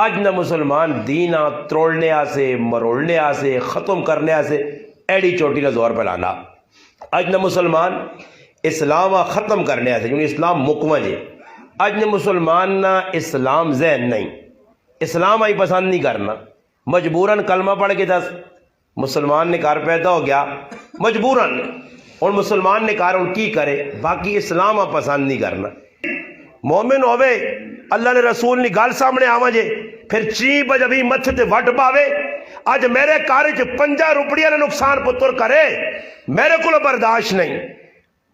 اج نہ مسلمان دینا تروڑنے آسے مروڑنے آسے ختم کرنے آسے ایڈی چوٹی نہ زور پہ لانا. اج نہ مسلمان اسلام ختم کرنے آسے کیونکہ اسلام مکمل ہے. اج نہ مسلمان نہ اسلام ذہن نہیں, اسلام آئی پسند نہیں کرنا. مجبوراً کلمہ پڑھ کے دس مسلمان نے کار پیدا ہو گیا مجبوراً, اور مسلمان نے کار ان کی کرے, باقی اسلام پسند نہیں کرنا. مومن ہوئے اللہ نے رسول نے گل سامنے آوا جے پھر چی بج ابھی متھ تے وٹ پاوے. اج میرے کارج 50 روپیہ نے نقصان پتر کرے میرے کو برداشت نہیں.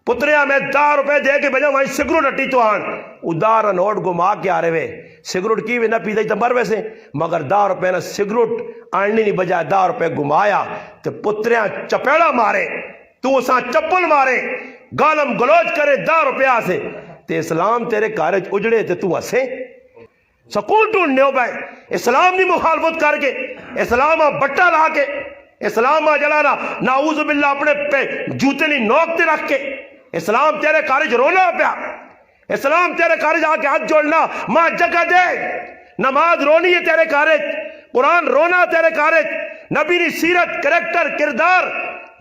پتریا میں 10 روپے دے کے بجا وہاں سگریٹ اٹی تو آن ادارا نوٹ گما کے آ رہے وے سگریٹ کی بھی نہ پیتا ہی تمبر ویسے مگر 10 روپے نہ سگریٹ آنی نہیں بجائے 10 روپے گمایا تو پتریا چپیڑا مارے تو اساں چپل مارے گالم گلوچ کرے 10 روپیہ سے تے اسلام تیرے کارج اجڑے تے تو ہسے سکول ڈھونڈنے ہو بھائی. اسلام نہیں مخالفت کر کے اسلام بٹا لا کے اسلام جلانا نعوذ باللہ اپنے پہ جوتے نہیں نوک تے رکھ کے اسلام تیرے کارج رونا پیا. اسلام تیرے کارج آ کے ہاتھ جوڑنا ماں جگہ دے. نماز رونی ہے تیرے کارج, قرآن رونا تیرے کارج, نبی نے سیرت کریکٹر کردار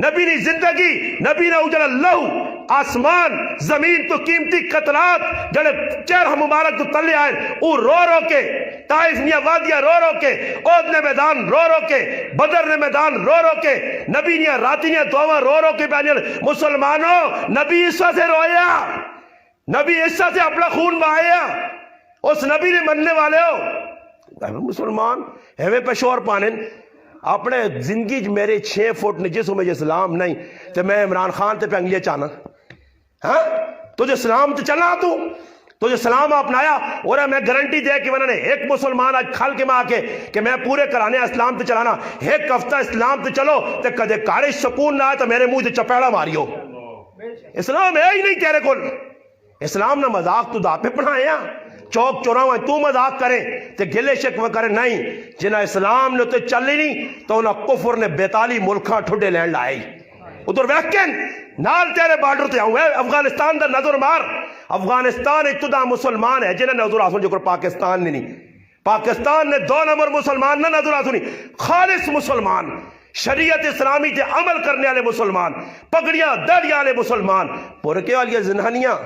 نبی نے زندگی نبی نے اجل اللہ آسمان زمین تو قیمتی قطرات جڑے چہرہ مبارک تو تلے آئے او رو رو کے طائف نیا وادیا رو رو کے عہد نے میدان رو رو کے بدر نے میدان رو رو کے نبی نیا راتی نیا دعویٰ رو رو کے بیانیاں. مسلمانوں نبی عیسیٰ سے رویا, نبی عیسیٰ سے اپنا خون بہایا, اس نبی نے مننے والے ہو. مسلمان ہمیں پشور پانے اپنے زندگی میرے 6 فٹ نے جسوں میں اسلام نہیں تو میں عمران خان تے پہ انگلیاں چانا. ہاں تجھے اسلام تے چلنا تجھے اسلام اپنایا اور میں گارنٹی دے کہ انہوں نے ایک مسلمان آج کھل کے میں آ کے کہ میں پورے کرانے اسلام تے چلانا ایک ہفتہ اسلام تے چلو تے کدے کارج سکون نہ آئے تو میرے منہ تے چپیڑا ماریو. اسلام ہے ہی نہیں تیرے کو. اسلام نہ مذاق تو دا پہ پڑھائے ہیں چوک چوراں تو مذاق کرے تے گلے شکوے کرے نہیں. جنہ اسلام نے تے چلی نہیں تو انہاں کفر نے 42 ملکاں ٹھڈے لین لائے. ادھر ویکن نال تیرے بارڈر تے آؤں افغانستان دا نظر مار. افغانستان ابتدا مسلمان ہے جنہیں نظر آسن جو کر پاکستان نے نہیں. پاکستان نے 2 نمبر مسلمان نہ نظر آسنی خالص مسلمان شریعت اسلامی تے عمل کرنے والے مسلمان پگڑیاں داڑھی والے مسلمان پورکے والی زنانیاں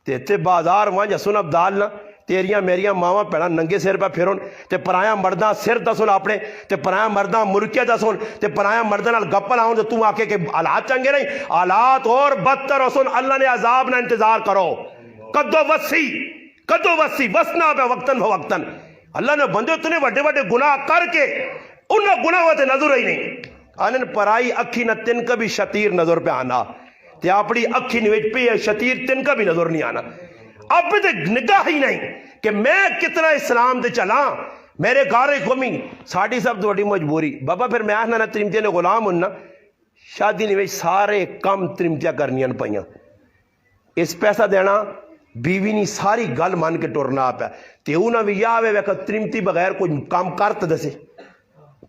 تے بازار وہاں جسن اب دالنا تیریاں میریاں ماواں پیڑا ننگے سر پہ پھرون تے پرایا مرداں سر دسن اپنے تے پرایا مرداں ملکیہ دسن تے پرایا مرداں نال گپل آؤں تو آکے کہ حالات چنگے نہیں حالات اور بدتر ہو سن. اللہ نے عذاب نہ انتظار کرو کدو وسی وسنا پہ وقتاً فوقتاً. اللہ نے بندے اتنے وڈے وڈے گناہ کر کے انہوں گناہ ہوتے نظر ہی نہیں. انہوں پرائی اکھی نہ تن کا بھی شتیر نظر پہ آنا تے اپنی اکھی نویج پہ شتیر تن کا بھی نظر نہیں آنا. اب بھی تے نگاہ ہی نہیں کہ میں کتنا اسلام تے چلا میرے گھر قومی ساڑی سب تو بڑی مجبوری بابا پھر میں آنا ترمتیاں نے غلام ہوں نا شادی نویج سارے کم ترمتیاں کرنیاں پائیاں. اس پیسہ دینا بیوی نہیں ساری گل مان کے ٹورنا آپ ہے تے انہاں بھی یا آوے ویکا ترمتی بغیر کوئی کام کرت دسے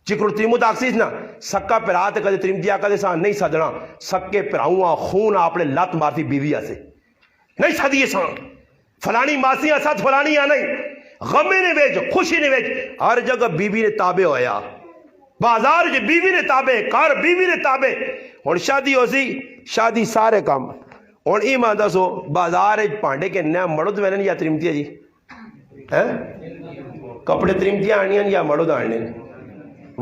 چکر تریمت آکسیس نا سکا پیرات کدے ترمتی آکا دے سان نہیں سجنا سکے پیراؤں خون اپنے لات مارتی بیوی آسے نہیں سدیے سان فلانی ماسی ساتھ فلانی یا نہیں غمی نے بیچ خوشی نے بیچ ہر جگہ بیوی نے تابع ہویا بازار جو بیوی نے تابع کار بیوی نے تابع. اور شادی ہو سی شادی سارے کام اور ایمان دسو بازار پانڈے کے نیا مرد وینن یا ترمتیاں جی کپڑے ترمتیاں آنیاں یا مرد آنے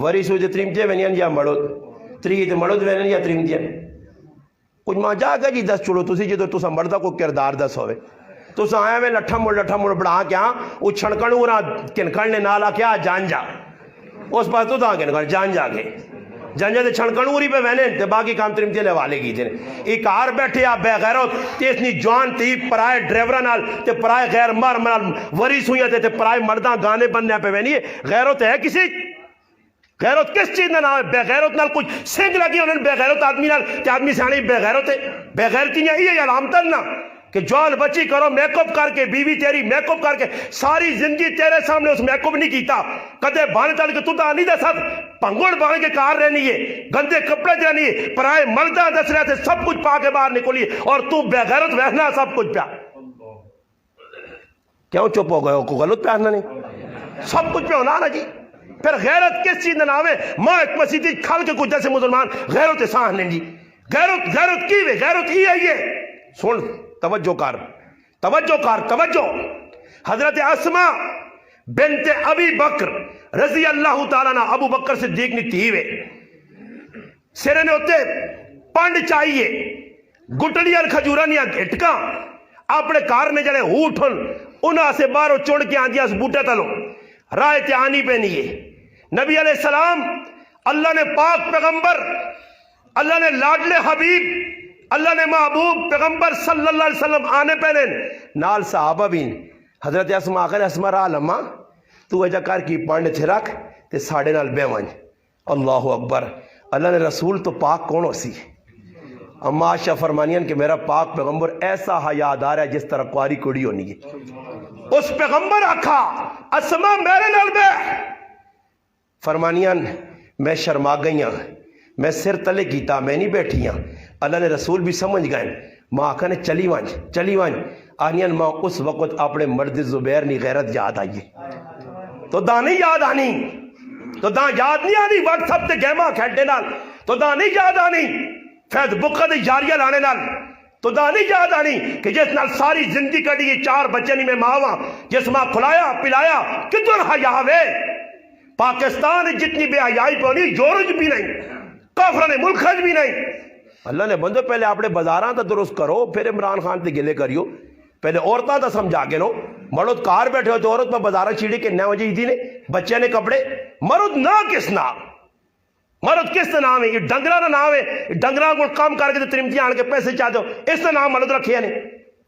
وری سو جو ترمتیاں وینیاں یا مرد تریت مرد وینن یا ترمتیاں کچھ ماں جا گا جی دس چڑو تسی جدو تسا مردہ کو کردار دس ہوئے تو آیا میں لٹھا مڑ بڑھا کیا وہ چھڑکن ورا کنکھڑ نے نالا کیا جان جا اس پاس تو دا کنکھڑ جان جا کے جان جا تے چھڑکن وری پہ وینے تے باقی کام ترمتی لے والے کی تیرے ایک آر بیٹھے آپ بے غیرت تیسنی جوان تی پرائے ڈریورہ نال تے پرائے غیر مار منال وری سوئیاں تے پرائے مرداں گانے بننے پہ وینی غیرت ہے کسی غیرت کس چیز نہ نام بے غیرت نال کچھ سنگ لگی انہوں بے غیرت آدمی نال تے آدمی سانے بے غیرت ہے بے غیرتی نہیں ہے علامتن نہ کہ جوان بچی کرو میک اپ کر کے بیوی تیری میک اپ کر کے ساری زندگی تیرے سامنے اس میک اپ نہیں کیتا کدے بانے تل کے تو تا نہیں دے ساتھ پنگوڑ بانے کے کار رہنی ہے گندے کپڑے جانی ہے پرائے مردہ دس رہے تھے سب کچھ پا کے باہر نکلی اور تو بے غیرت وہنا سب کچھ پیا کیوں چپ ہو گئے ہو کو غلط پہننا نہیں سب کچھ پہ ہونا نا جی. پھر غیرت کس چیز نام ہے؟ ماں ایک مسیدی کھل کے کچھ جیسے مسلمان غیرت ساہن لیں جی. غیرت کی وے غیرت ہی ہے یہ. سن توجہ کر توجہ. حضرت اسماء بنت ابی بکر رضی اللہ تعالیٰ نا ابو بکر صدیق نے تھی وے سرے نے ہوتے پانڈ چاہیے گٹڑیاں کھجورا نیا گھٹکا اپنے کار نے جڑے ہوٹھن انہاں سے باہروں چوڑ کے آندیا اس بوٹے تلو رائے تے آنی پہ نہیں ہے. نبی علیہ السلام اللہ نے پاک پیغمبر، اللہ نے لاڈلے حبیب، اللہ نے محبوب پیغمبر صلی اللہ علیہ وسلم آنے پہنے نال صحابہ بھی. حضرت اسماء آخر اسماء را لما تو اجا کر کی پانڈے تھے رکھ تے ساڑے نال بے ونج. اللہ اکبر. اللہ نے رسول تو پاک کون ہو سی؟ اما عائشہ فرمانیاں کہ میرا پاک پیغمبر ایسا حیادار ہے جس طرح کواری کڑی ہونی ہے. اس پیغمبر آکھا اسماء میرے نال بے. فرمانیاں میں شرما گئی ہاں، میں سر تلے کیتا، میں نہیں بیٹھی ہاں. اللہ نے رسول بھی سمجھ گئے. ماں آکھا نے چلی وانج آنیاں ماں اس وقت اپنے مرد زبیر نی غیرت یاد آئیے تو دانی یاد آنی تو داں یاد نہیں آنی وقت سب تے گیما کھیڈے نال تو داں نہیں یاد آنی فیض بقد یاریہ لانے نال تو داں نہیں یاد آنی کہ جس نال ساری زندگی کٹی 4 بچے نہیں میں ماں جس ماں کھلایا پلایا کتن حیا وے. پاکستان جتنی بے حیائی پونی یورج بھی نہیں، کافران ملکج بھی نہیں. اللہ نے بندو پہلے اپنے بازاراں تا درست کرو پھر عمران خان تے گلے کریو. پہلے عورتاں تا سمجھا کے نو مرد کار بیٹھے ہو تو عورت پہ بازارہ چیڑے کے 9 بجے دی نے بچے نے کپڑے. مرد نہ کس نام، مرد کس نام ہے؟ یہ ڈنگرہ نہ نام ہے. ڈنگرہ کو کام کر کے ترمتی آن کے پیسے چاہتے ہو اس نے نام مرد رکھے نے.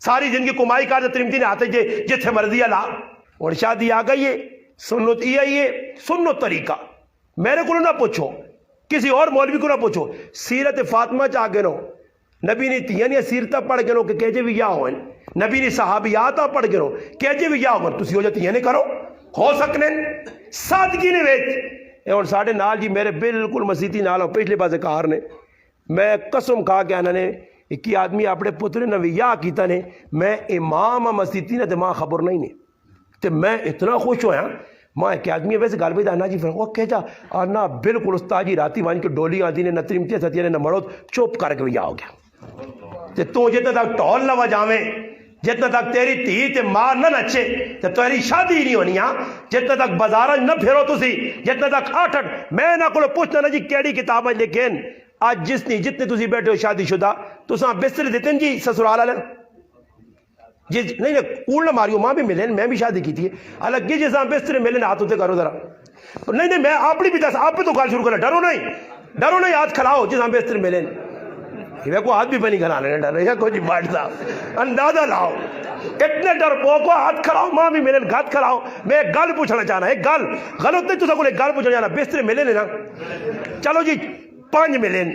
ساری زندگی کمائی کر ترمتی نے آتے جتھے مرضی لا. اور شادی آ گئی ہے سنت یہ سنت طریقہ. میرے کو نہ پوچھو، کسی اور مولوی کو نہ پوچھو. سیرت فاطمہ چاہ گے نو نبی نے تیانیاں سیرتہ پڑھ گے نو کہ کہجے بھی یا ہوئے. نبی نے صحابیاتہ پڑھ گے نو کہجے بھی یا ہوئے. تسی ہو جاتی ہیں نہیں کرو ہو سکنے سادگی نے ویچ. اور ساڑھے نال جی میرے بالکل مسیطی نال ہوں پچھلے پاسے کار نے میں قسم کھا کے آنا نے ایک آدمی اپنے پتر نے یا کیتا نے میں امام مسیطی نے تے ماں خبر نہیں نے تے میں اتنا خوش ہویا. ماں ایک آدمی ہے ویسے گال بھی آنا جی فرقہ کہہ جا آنا بالکل استاد جی راتی وانی کے ڈولی آدھی نے نہ ترمتی ستیہ نے نہ مرود چوپ کر کے بھی آ گیا. تے تو جتنا تک ٹول نہ وجاویں، جتنا تک تیری تھی تے ماں نہ نچے تے تیری شادی ہی نہیں ہونی. ہاں جتنا تک بازارہ نہ پھیرو تسی، جتنا تک آٹھٹ میں نہ کو پوچھنا نہ جی کیڑی کتاب ہے. لیکن آج جتنے تسی بیٹھے ہو شادی شدہ تساں بستر دیتے ہیں جی سسرال والے جی نہیں کوڑ نہ ماریو. ماں بھی ملیں میں بھی شادی کی تھی الگ جی جیسا بستر ملیں ہاتھ ہوتے کرو ذرا. نہیں میں اپنی بھی دس آپ پہ تو گال شروع کرنا. ڈرو نہیں ہاتھ کھلاؤ جیسا بستر ملیں. یہ کو ہاتھ بھی بنی کھلا لینا ڈر رہے کوئی بانٹتا اندازہ لاؤ اتنے ڈر کو ہاتھ کھلاؤ. ماں بھی ملیں ہاتھ کھلاؤ. میں ایک گل پوچھنا چاہنا ایک گل غلط نہیں تو سب کو ایک گل پوچھنا چاہنا. بستر ملیں نا چلو جی 5 ملیں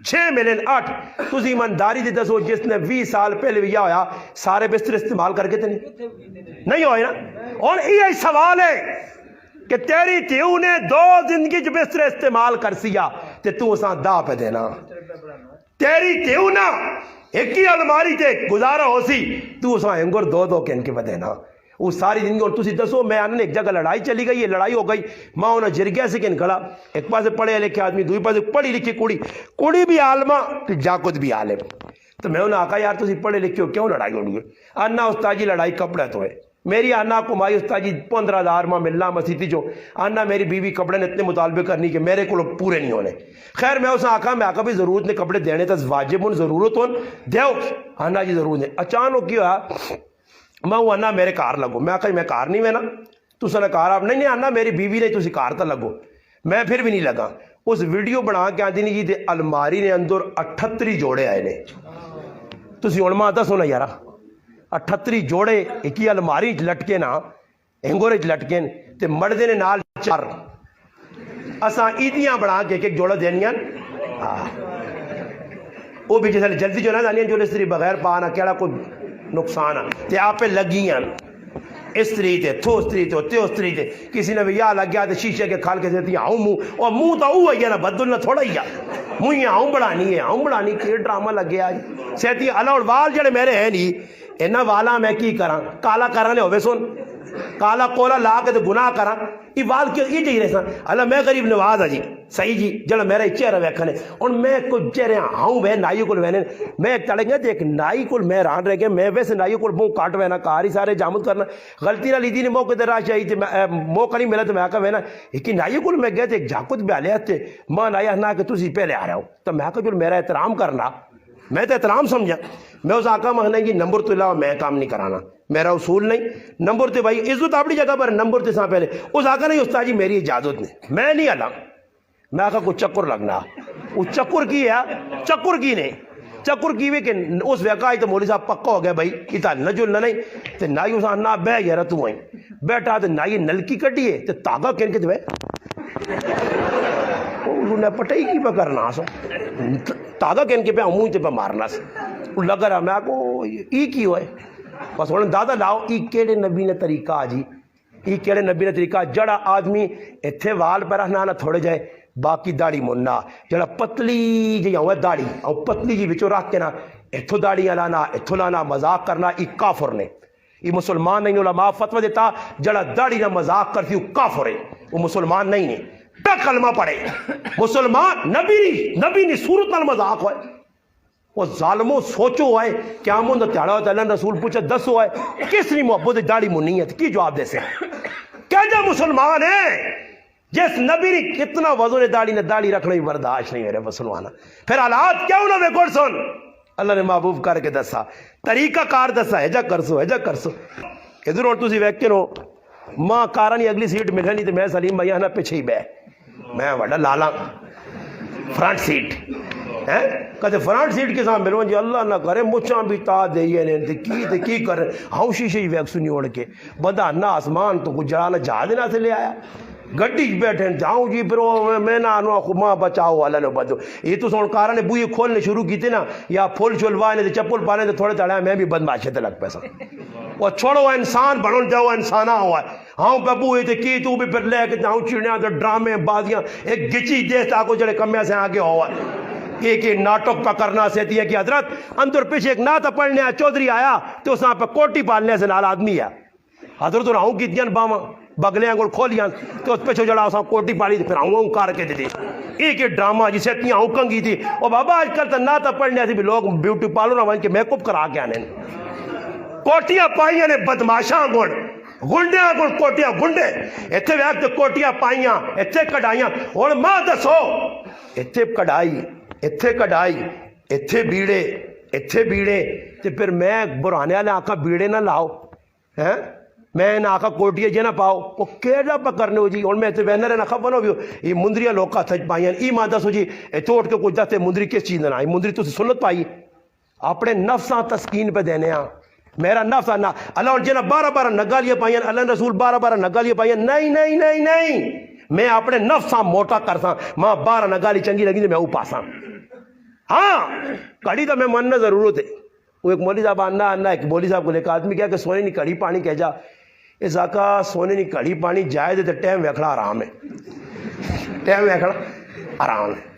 6 ملیں 8 تسی ایمانداری دی دسو جس نے 20 سال پہلے بھی ہویا سارے بستر استعمال کر کے نہیں ہوئے نا. اور یہ سوال ہے کہ تیری تیو نے 2 زندگی جو بستر استعمال کر سیا تے تو اساں دا پہ دینا. تیری تیو نا ایک ہی الماری تے گزارا ہو سی تو اساں انگور 2 کن کے پہ دینا. وہ ساری زندگی. اور تسی دسو میں آنے ایک جگہ لڑائی چلی گئی ہے لڑائی ہو گئی ماں انہیں جرگیا سے کن کھڑا ایک پاس پڑھے لکھے آدمی دوئی پاس پڑھی لکھی کڑی بھی عالمہ تو جاکت بھی عالم. تو میں انہیں آکھا یار تسی پڑھے لکھے ہو کیوں لڑائی ہوگی؟ آنا استاد جی لڑائی کپڑے تو ہے. میری آنا کو مائی استاد جی 15,000 ماں ملنا مسیطی جو آنا میری بیوی کپڑے نے اتنے مطالبے کرنی کہ میرے کو پورے نہیں ہونے. خیر میں اسے آکھا میں آکھا بھی ضرورت نے کپڑے دینے تا واجب ان ضرورت ہون دیو. آنا جی ضرورت ہے. اچانک کیا میں وہ آنا میرے کار لگو. میں آکھا میں کار نہیں میں نا تو سنے کار آپ نہیں آنا میری بیوی نے تسی کار تا لگو. میں پھر بھی نہیں لگا. اس ویڈیو بنا کے آدھی نہیں جی دے الماری نے اندر 38 جوڑے آئے نے. تسی علماء آتا سونا یارا 38 جوڑے ایک ہی الماری لٹکے نا انگورے لٹکے تے مردے نے نال 4 اساں عیدیاں بنا کے ایک جوڑا دینیاں. وہ بھی جیسے جلدی جو نا دانیاں جو استری بغیر پانا کیڑا کوئی نقصان ہے تے آپ پہ لگیاں استری تے تھو استری تے تے استری تے کسی نے بھی یا لگ گیا تے شیشے کے کھال کے دیتی ہوں منہ اور منہ تو وہ ہے نا بدل نہ تھوڑا ہی منہ ہوں بڑھانی کہ ڈرامہ لگ گیا سہتی اللہ اور وال جڑے میرے ہیں نہیں اینا والا میں کی کراں کالا کرانے ہوئے سن کالا کولا لا کے گناہ کرا یہ وال کیوں یہ چاہیے سن اللہ میں غریب نواز ہاں جی صحیح جی جڑا میرا چہرہ ویکھنے اور میں کوئی چہرے ہاؤں وے نائی کو وینے میں چڑھ گیا ایک نائی کو میں ران رہ گیا میں ویسے نائی کو منہ کاٹ وینا کار ہی سارے جامد کرنا غلطی نہ لیدی نے موقع دے راہ چاہیے موقع نہیں ملا تو میں آکا وینا ایک نائی کو میں گیا تھے ایک جاکت بھی آلے تھے ماں نائی نہ کہ تسی پہلے آ رہا ہو تو میں آکا جو میرا احترام کرنا میں تو احترام سمجھا میں اس آقا مہنے کی نمبر تو علاوہ میں کام نہیں کرانا میرا اصول نہیں نمبر تے بھائی عزت اپنی جگہ پر نمبر تے ساں پہلے اس آقا نہیں استاد جی میری اجازت نہیں میں نہیں آلام میں آقا کو چکر لگنا وہ چکر کی ہے چکر کی نہیں چکر کی ہوئے کہ اس وقت تو مولی صاحب پکا ہو گیا بھائی اتنا نجل نہ نہیں تو نائی اس آنا بہ گیا تو وہیں بیٹھا تو نائی نلکی کٹی ہے تو تاغا کہن کے تو انہوں نے پٹائی کی پہ کرنا سو تاغا کہن کے پہ اموی تے پہ مارنا سو لگ رہا میں کو ای کی ہوئے بس انہوں نے دادا لاؤ ای کیڑے نبی نے طریقہ آجی ای کیڑے نبی نے طریقہ جڑا آدمی اتھے وال پر رہنا نہ تھوڑے جائے باقی داڑی مننا جڑا پتلی جی ہوئے داڑی اور پتلی جی بچو رکھ کے نا اتھو داڑیاں لانا اتھو لانا مذاق کرنا ای کافر نے یہ مسلمان نہیں علماء فتوہ دیتا جڑا داڑی نہ مذاق کرتی وہ کافر ہے وہ مسلمان نہیں ہے پہ کلمہ پڑھے مسلمان نبی نہیں صورت نال مذاق ہوئے وہ ظالموں سوچو ہوئے قیامت دا تیڑا ہوتا اللہ رسول پوچھا دس ہوئے کس نے محبت داڑی منی ہے کی جواب دے سے کیا جا مسلمان ہے جس نبی نے کتنا وزن داڑی رکھنا ہی برداشت نہیں میرے مسلمانہ پھر حالات کیا انہوں نے گوڑ سن اللہ نے محبوب کر کے دسا طریقہ کار دسا ہے جا کرسو ادھر اور تسی ویکھے نو ماں کارانی اگلی سیٹ ملنی تو میں سلیم بھائی ہاں پیچھے ہی بے میں وڈا لالا فرنٹ سیٹ کہتے فرنٹ سیٹ کے ساتھ ملو جی اللہ نہ کرے مچھاں بھی تا دئیے نے کی کر ہاؤں شیشے ہی ویک سنی اوڑ کے بندہ نہ آسمان تو کچھ جڑانا جہاز نہ سے لے آیا گڈی بیٹھے جاؤں جی پھر میں نہ آنو ماں بچاؤ اللہ نے بدو یہ تو سن کارا نے بوئے کھولنے شروع کی تھے نا یا پھول چلوانے تھے چپل پانے تھے تھوڑے تڑیا میں بھی بدماشے تھے لگ پیسا وہ چھوڑو انسان بنو جاؤ انسانہ ہوا ہے ہاں پہ بوئے تھے کی تو بھی پھر لے کے جاؤں چڑیاں تو ڈرامے بازیاں ایک گچی دیس تاکو جڑے کمیاں سے آگے ہوا ہے ایک ناٹک پہ کرنا سیتی ہے کہ حضرت اندر پیچھے ایک ناتا پڑھنے آیا چودھری آیا تو اس پہ کوٹی پالنے سے نال آدمی ہے حضرت ہوں کی دین باما بگلیاں گول کھولیاں تو اس پیچھے جڑا اساں کوٹی پالی پھر ہوں کار کے دے ایک ڈرامہ جسے اتنی ہوں کنگی تھی اور بابا آج کل تو ناتا پڑھنے سے بھی لوگ بیوٹی پالو نہ کے میک اپ کرا کے آنے کوٹیاں پائیاں نے بدماشاں گول گنڈیاں گول کوٹیاں گنڈے اتھے ویک کوٹیاں پائیاں اتھے کڑائیاں اور ماں دسو اتھے کڑائی اتھے بیڑے تے پھر میں برانے والے آکھا بیڑے نہ لاؤ ہیں میں نہ آکھا کوٹیاں جے نہ پاؤ وہ کیڑا پہ کرنے ہو جی اور میں تے وینر نہ خبر ہو یہ مندریاں لوکا تھج پائیاں ای ماں دسو جی اتھے اٹھ کے کچھ دستے مندری کس چیز نہ آئی مندری تو سنت پائی اپنے نفساں تسکین پہ دینے ہاں میرا نفس نہ اللہ جنہ 12 نگالیاں پائیاں اللہ رسول 12 نگالیاں پائیاں نہیں میں اپنے نفساں موٹا کرساں ماں 12 نگالی چنگی لگی تو میں اوپاساں ہاں کڑی تو میں مننا ضرورت ہے وہ ایک مولوی صاحب آنا ایک مولوی صاحب کو لے کے آدمی کیا کہ سونے نہیں کڑی پانی کہہ جا اس آقا سونے نہیں کڑی پانی جائے تو ٹائم ویکھنا آرام ہے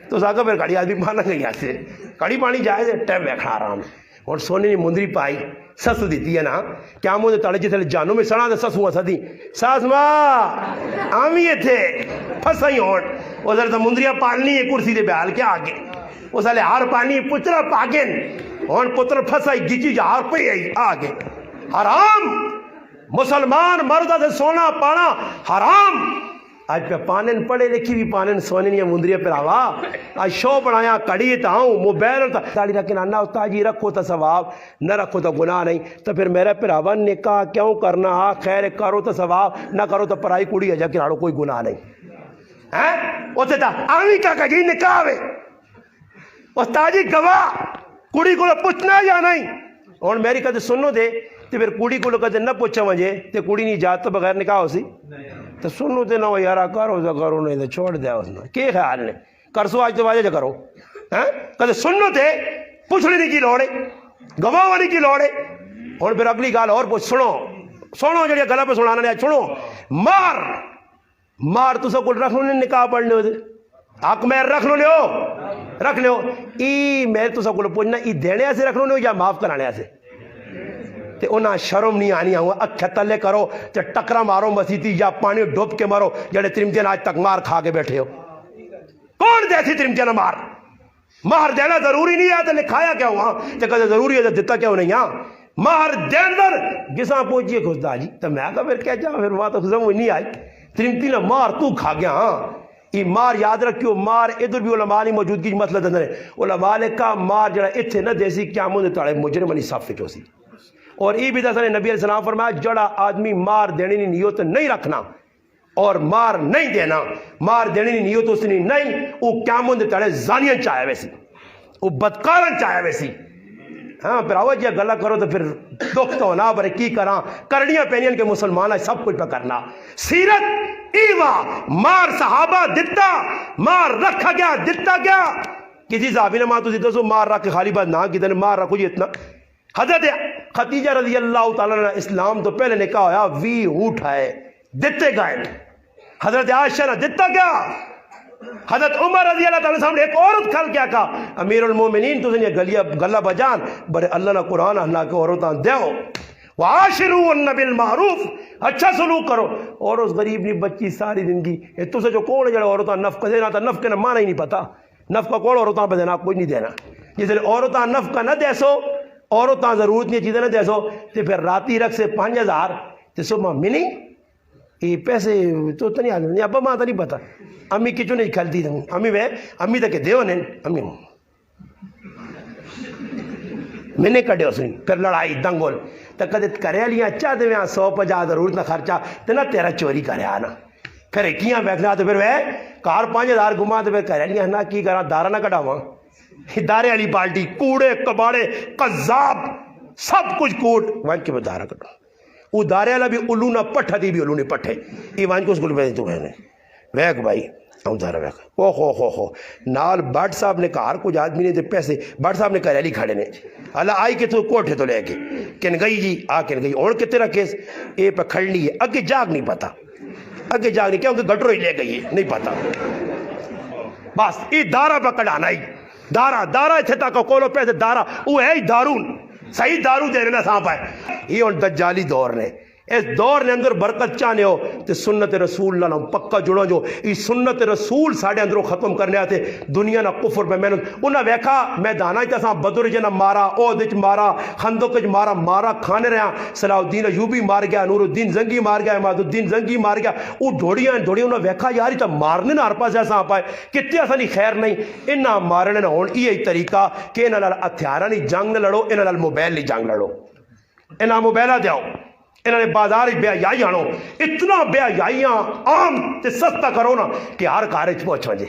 تو اس آقا پھر کڑی آدمی مانا گئی ایسے کڑی پانی جائے تو ٹائم ویکھنا آرام ہے اور سونے نہیں مندری پائی سس دیتی ہے نا کیا مجھے تڑے جتنے جانوں میں سڑا دے سس ہوا سدی ساس ماں آمیے تھے پھنسائی ہون وہ ذرا مندریاں پالنی ہے کرسی دے بیال کے آگے وہ سالے ہار پانی پترا پاگن ہون پتر پھنسائی گیچی جا ہار پہ آگے حرام مسلمان مردہ سے سونا پانا حرام آج پہ پانن پڑھے لکھی بھی پانن سونے نہیں مندریہ پر آوا آج شو بنایا کڑی تاؤں موبیل ہوتا تاڑی رکھیں انا استاجی رکھو تا ثواب نہ رکھو تا گناہ نہیں تو پھر میرے پر آوا نکاح کیوں کرنا خیر کرو تا ثواب نہ کرو تا پرائی کڑی ہے جا کنارو کوئی گناہ نہیں اسے تا آمی کا جی نکاح ہوئے استاجی گواہ کڑی کو پوچھنا یا نہیں اور میری کہتے سنو دے تو پھر کڑی کو کہتے نہ پوچھا مجھے تو کڑی نہیں جات تو بغیر نکاح ہو سی تو سنو تے نہ ہو یارا کرو تو کرو نہیں تو چھوڑ دیا اس نے کی خیال نے کرسو آج تو واجہ جا کرو کہتے سنو تے پوچھنے نہیں کی لوڑے گواہ والی کی لوڑے اور پھر اگلی گال اور پوچھ سنو جڑی گلا پہ سنانا نہیں سنو مار تو سب کو رکھ لو نہیں نکاح پڑھنے ہوتے حق میں رکھ لو ای میں تو سب کو پوچھنا ای دینے سے رکھ لو یا معاف کرانے سے تے انہاں شرم نہیں آنی ہوں اکھے تلے کرو تے ٹکرا مارو مسیتی یا پانی ڈوب کے مارو جڑے ترمجین آج تک مار کھا کے بیٹھے ہو کون دے تھی ترمجین مار مہر دینا ضروری نہیں ہے تو لکھایا کیا ہوا تے کہتے ضروری ہے تو دیتا کیوں نہیں ہاں مہر دیندر گساں پہنچیے خدا جی تو میں کہا پھر کیا جا پھر وہاں تو سمجھ نہیں آئی ترمتی نے مار تو کھا گیا ہاں یہ مار یاد رکھیو مار ادھر بھی علماء کی موجودگی مسئلہ دندر ہے علماء نے کہا مار جڑا اتھے نہ دیسی قیامت دے تاڑے مجرم علی صاف وچ ہوسی اور یہ بھی دسنے نبی علیہ السلام فرمایا جڑا آدمی مار دینے کی نیت نہیں رکھنا اور مار نہیں دینا مار دینے کی نیت اس نے نہیں وہ قیامت دے تاڑے زانیاں چاہے ویسی وہ بدکارن چاہے ویسی ہاں پھر آواز یہ گلہ کرو تو پھر دکھ تو ہونا برے کی کراں کرنیاں پینیاں کے مسلمان ہے سب کچھ پہ کرنا سیرت ایوا مار صحابہ دتا مار رکھا گیا دتا گیا کسی صحابی نے ماں تو دیتا سو مار رکھ کے خالی بات نہ کی نے مار رکھو جی اتنا حضرت خدیجہ رضی اللہ تعالیٰ نے اسلام تو پہلے نکاح ہویا 20 اونٹ ہے دیتے گئے حضرت عائشہ نے دیتا گیا حضرت عمر رضی اللہ تعالیٰ سامنے ایک عورت کھل کیا کہا امیر المومنین تو سنیے گلہ بجان برے اللہ نے قرآن اللہ کے عورتان دیو وعاشرون بالمعروف اچھا سلوک کرو اور اس غریب نی بچی ساری زندگی تو سے جو کون ہے جڑا عورتان نفقہ دینا تھا نفقہ نہ مانا ہی نہیں پتا نفقہ کون عورتان پہ دینا کوئی نہیں دینا جس لئے عورتان نفقہ نہ دے سو عورتان ضرورت نہیں چیزیں نہ دے سو تو پھر راتی رکھ سے 5000 تو صبح منی یہ پیسے تو نہیں آنے نہیں ابا ماں تو نہیں پتا امی کچھو نہیں کھلتی تھا امی تک دیو نہیں امی میں نے کڑے اس نے پھر لڑائی دنگول تو کدے کرے لیا اچھا دے میں 150 ضرورت نہ خرچہ تو نہ تیرا چوری کرے آنا پھر ایکیاں بیٹھنا تو پھر وہ کار 5000 گھما تو پھر کرے لیا نہ کی کرا دارہ نہ کٹا ہوا دارے والی پارٹی کوڑے کباڑے قذاب سب کچھ کوٹ وہاں کے بعد دارہ کٹا وہ دارے والا بھی الو نہ پٹھا دی بھی الو نے پٹھے یہ وہاں کو اس گل پہ تو کہنے ویک بھائی دارہ ویک او ہو نال بٹ صاحب نے کہا کچھ آدمی نے دے پیسے بٹ صاحب نے کریلی کھڑے نے اللہ آئی کے تو کوٹھے تو لے کے کن گئی جی آ کن گئی اور کتنے کیس اے پہ کھڑنی ہے اگے جاگ نہیں پتا اگے جاگ نہیں کیونکہ گٹرو ہی لے گئی ہے نہیں پتا بس یہ دارہ پہ کڑانا ہی دارہ اتھے تاکہ کولو پیسے دارہ وہ ہے ہی دارون صحیح دارو دینے نہ سانپ ہے یہ ان دجالی دور نے اس دور نے اندر برکت چاہنے ہو تو سنت رسول نہ پکا جڑو جو یہ سنت رسول ساڑھے اندروں ختم کرنے آتے دنیا نہ کفر پہ محنت انہاں ویکھا میدانہ ہی تساں بدر جنہ مارا اودج مارا خندق مارا کھانے رہا صلاح الدین ایوبی مار گیا نور الدین زنگی مار گیا عماد الدین زنگی مار گیا وہ ڈھوڑیاں انہاں ویکھا یاری تا مارنے نہ ہر پاس ایسا پائے کتے ایسا نہیں خیر نہیں انہاں مارنے نہ ہون یہ طریقہ کہ انہاں لال ہتھیارہ نہیں جنگ نہ لڑو انہاں لال موبائل نہیں جنگ لڑو انہاں موبائلہ دیاؤ انہوں نے بازار بے حیائی آنو اتنا بے حیائیاں عام تے سستا کرو نا کہ ہر کارج پہنچ وجے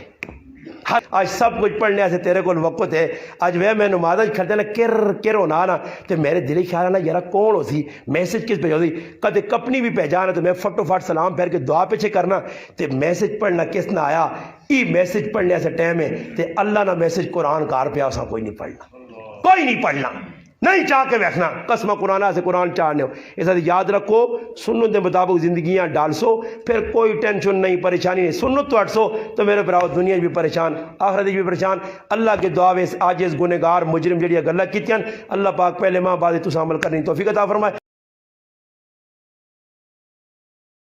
آج سب کچھ پڑھنے سے تیرے کو وقت ہے آج میں نمازہ کھڑتے نا کر ہونا نا تو میرے دلی خیال ہے نا یارا کون ہو سی میسج کس پہ ہو سی کدے کپنی بھی پہچانا تو میں فٹو فٹ سلام پھیر کے دعا پیچھے کرنا تو میسج پڑھنا کس نہ آیا ای میسج پڑھنے سے ٹائم ہے تو اللہ نہ میسج قرآن کار پہ آسا کوئی نہیں پڑھنا نہیں چاہ کے بیٹھنا قسمہ قرآن سے قرآن چاہنے ہو ایسا یاد رکھو سنت کے مطابق زندگیاں ڈال سو پھر کوئی ٹینشن نہیں پریشانی نہیں سنت تو ہٹ سو تو میرے براؤ دنیا بھی پریشان آخرت بھی پریشان اللہ کے دعا آج اس گنہگار مجرم جڑی گلہ کیتیاں اللہ پاک پہلے ماں بعد تو عمل کرنے توفیق عطا فرمائے